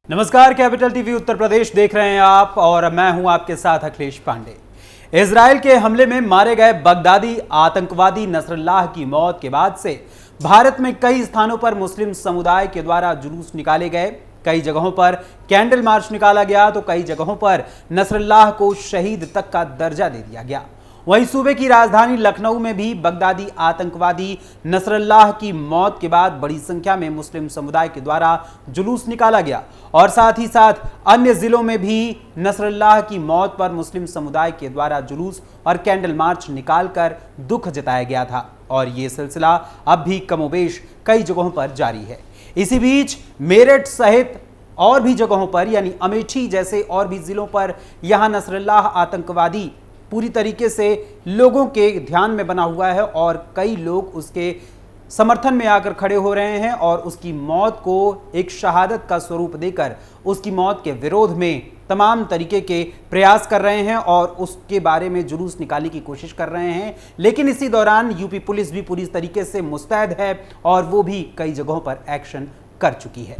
नमस्कार, capital TV Uttar Pradesh देख रहे हैं आप और मैं हूं आपके साथ अखिलेश पांडे। इजराइल के हमले में मारे गए बगदादी आतंकवादी नसरुल्लाह की मौत के बाद से भारत में कई स्थानों पर मुस्लिम समुदाय के द्वारा जुलूस निकाले गए। कई जगहों पर कैंडल मार्च निकाला गया तो कई जगहों पर नसरुल्लाह को शहीद तक का दर्जा दे दिया गया। वहीं सूबे की राजधानी लखनऊ में भी बगदादी आतंकवादी नसरुल्लाह की मौत के बाद बड़ी संख्या में मुस्लिम समुदाय के द्वारा जुलूस निकाला गया और साथ ही साथ अन्य जिलों में भी नसरुल्लाह की मौत पर मुस्लिम समुदाय के द्वारा जुलूस और कैंडल मार्च निकालकर दुख जताया गया था और ये सिलसिला अब भी कमोबेश कई जगहों पर जारी है। इसी बीच मेरठ सहित और भी जगहों पर यानी अमेठी जैसे और भी जिलों पर यहां नसरुल्लाह आतंकवादी पूरी तरीके से लोगों के ध्यान में बना हुआ है और कई लोग उसके समर्थन में आकर खड़े हो रहे हैं और उसकी मौत को एक शहादत का स्वरूप देकर उसकी मौत के विरोध में तमाम तरीके के प्रयास कर रहे हैं और उसके बारे में जुलूस निकालने की कोशिश कर रहे हैं। लेकिन इसी दौरान यूपी पुलिस भी पूरी तरीके से मुस्तैद है और वो भी कई जगहों पर एक्शन कर चुकी है।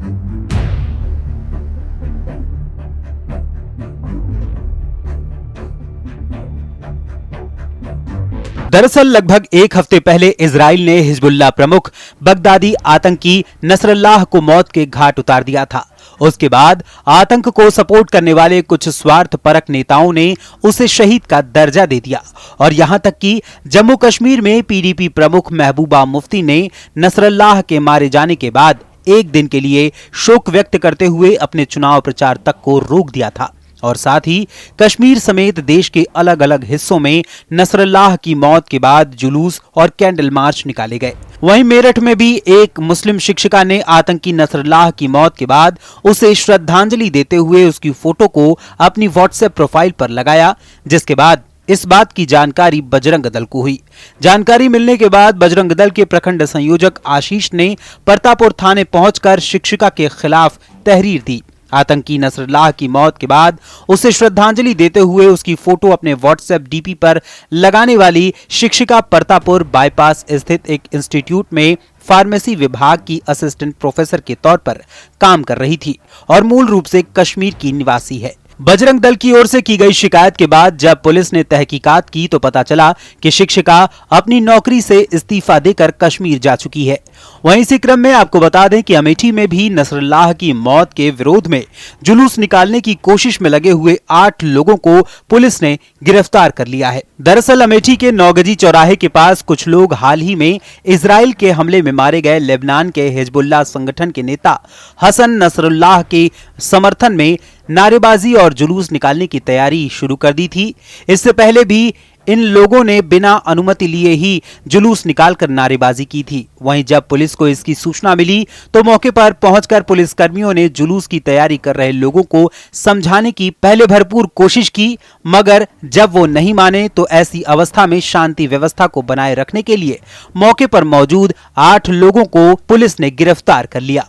दरअसल लगभग एक हफ्ते पहले इजराइल ने हिजबुल्लाह प्रमुख बगदादी आतंकी नसरुल्लाह को मौत के घाट उतार दिया था। उसके बाद आतंक को सपोर्ट करने वाले कुछ स्वार्थपरक नेताओं ने उसे शहीद का दर्जा दे दिया और यहां तक कि जम्मू कश्मीर में पीडीपी प्रमुख महबूबा मुफ्ती ने नसरुल्लाह के मारे जाने के बाद एक दिन के लिए शोक व्यक्त करते हुए अपने चुनाव प्रचार तक को रोक दिया था और साथ ही कश्मीर समेत देश के अलग अलग हिस्सों में नसरुल्लाह की मौत के बाद जुलूस और कैंडल मार्च निकाले गए। वहीं मेरठ में भी एक मुस्लिम शिक्षिका ने आतंकी नसरुल्लाह की मौत के बाद उसे श्रद्धांजलि देते हुए उसकी फोटो को अपनी व्हाट्सएप प्रोफाइल पर लगाया, जिसके बाद इस बात की जानकारी बजरंग दल को हुई। जानकारी मिलने के बाद बजरंग दल के प्रखंड संयोजक आशीष ने परतापुर थाने पहुंचकर शिक्षिका के खिलाफ तहरीर दी। आतंकी नसरुल्लाह की मौत के बाद उसे श्रद्धांजलि देते हुए उसकी फोटो अपने व्हाट्सएप डीपी पर लगाने वाली शिक्षिका परतापुर बाईपास स्थित एक इंस्टीट्यूट में फार्मेसी विभाग की असिस्टेंट प्रोफेसर के तौर पर काम कर रही थी और मूल रूप से कश्मीर की निवासी है। बजरंग दल की ओर से की गई शिकायत के बाद जब पुलिस ने तहकीकात की तो पता चला कि शिक्षिका अपनी नौकरी से इस्तीफा देकर कश्मीर जा चुकी है। वहीं इसी क्रम में आपको बता दें कि अमेठी में भी नसरुल्लाह की मौत के विरोध में जुलूस निकालने की कोशिश में लगे हुए 8 लोगों को पुलिस ने गिरफ्तार कर लिया है। दरअसल अमेठी के नौगजी चौराहे के पास कुछ लोग हाल ही में इजराइल के हमले में मारे गए लेबनान के हिजबुल्लाह संगठन के नेता हसन नसरुल्लाह के समर्थन में नारेबाजी और जुलूस निकालने की तैयारी शुरू कर दी थी। इससे पहले भी इन लोगों ने बिना अनुमति लिए ही जुलूस निकालकर नारेबाजी की थी। वहीं जब पुलिस को इसकी सूचना मिली तो मौके पर पहुंचकर पुलिसकर्मियों ने जुलूस की तैयारी कर रहे लोगों को समझाने की पहले भरपूर कोशिश की, मगर जब वो नहीं माने तो ऐसी अवस्था में शांति व्यवस्था को बनाए रखने के लिए मौके पर मौजूद 8 लोगों को पुलिस ने गिरफ्तार कर लिया।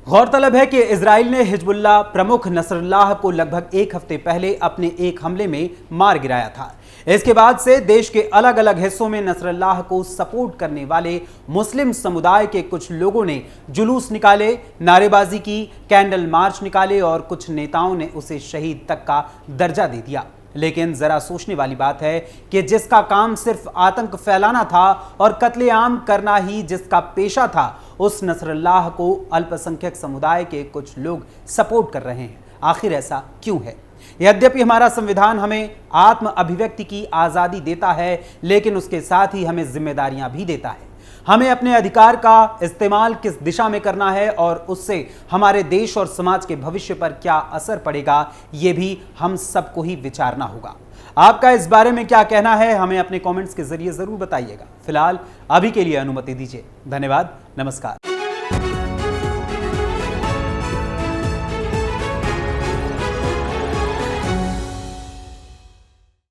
गौरतलब है कि इजराइल ने हिजबुल्लाह प्रमुख नसरुल्लाह को लगभग एक हफ्ते पहले अपने एक हमले में मार गिराया था। इसके बाद से देश के अलग अलग हिस्सों में नसरुल्लाह को सपोर्ट करने वाले मुस्लिम समुदाय के कुछ लोगों ने जुलूस निकाले, नारेबाजी की, कैंडल मार्च निकाले और कुछ नेताओं ने उसे शहीद तक का दर्जा दे दिया। लेकिन जरा सोचने वाली बात है कि जिसका काम सिर्फ आतंक फैलाना था और कत्लेआम करना ही जिसका पेशा था, उस नसरुल्लाह को अल्पसंख्यक समुदाय के कुछ लोग सपोर्ट कर रहे हैं। आखिर ऐसा क्यों है? यद्यपि हमारा संविधान हमें आत्म अभिव्यक्ति की आजादी देता है, लेकिन उसके साथ ही हमें जिम्मेदारियां भी देता है। हमें अपने अधिकार का इस्तेमाल किस दिशा में करना है और उससे हमारे देश और समाज के भविष्य पर क्या असर पड़ेगा, ये भी हम सबको ही विचारना होगा। आपका इस बारे में क्या कहना है, हमें अपने कमेंट्स के जरिए जरूर बताइएगा। फिलहाल अभी के लिए अनुमति दीजिए। धन्यवाद, नमस्कार।